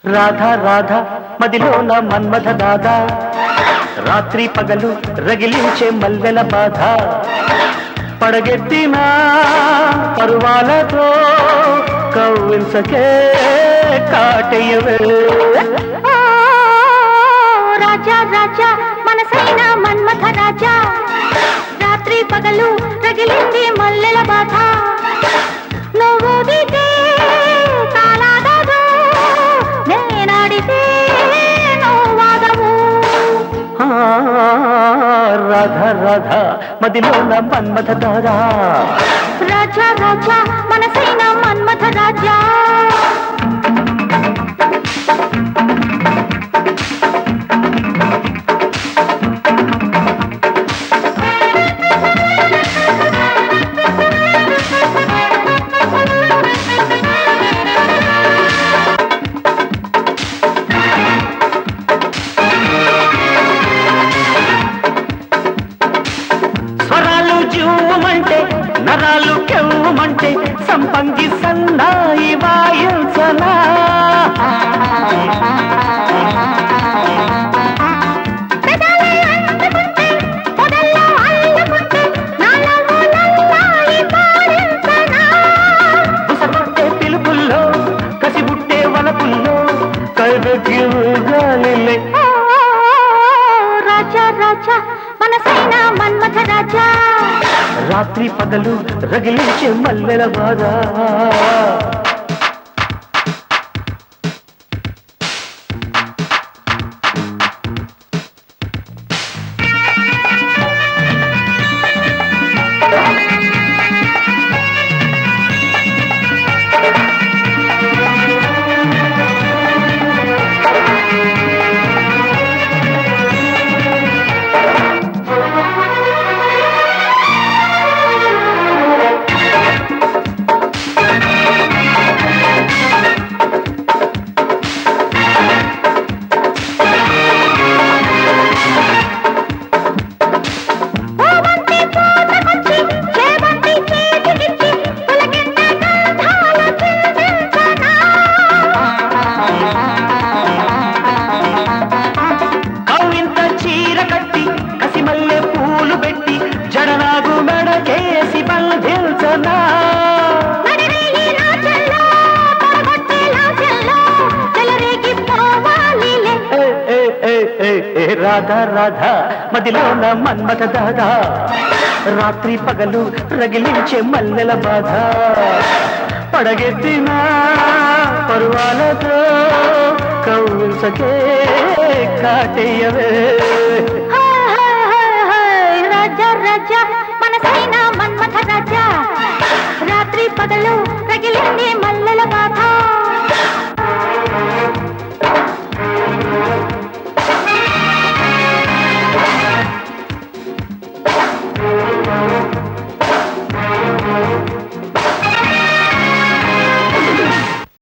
రాధా రాధా మదిలోన మన్మథ దాదా రాత్రి పగలు రగిలించే మల్లెల బాధ పడగెత్తిన పరువాలతో కవ్వించకే కాటయ్యవే రాజా రాజా మనసైన మన్మథ రాజా రాత్రి పగలు రగిలింది మల్లెల బాధ నువ్వు దిగే కాలాగదు నేనాడితే నువ్వాగవు రాధా రాధా మదిలోన మన్మథ దాదా రాజా రాజా మనసైన మన్మథ రాజా స్వరాలు జూమంటే నరాలు కెవ్వమంటే సంపంగి సన్నాయి వాయించనా బుసబుట్టే పిలుపుల్లో కసిబుట్టే వలపుల్లో కైబెక్కి గాలిలే రాజా రాజా మనసైన మన్మథ రాజా రాత్రి పగలు రగిలించే మల్లెల బాధ రాధా రాధా మదిలోన మన్మథ దాదా రాత్రి పగలు రగిలించే మల్లెల బాధ పడగెత్తిన పరువాలతో కవ్వించకే కాటయ్యవే రాజా రాజా మనసైన మన్మథ రాజా రాత్రి పగలు రగిలింది మల్లెల బాధ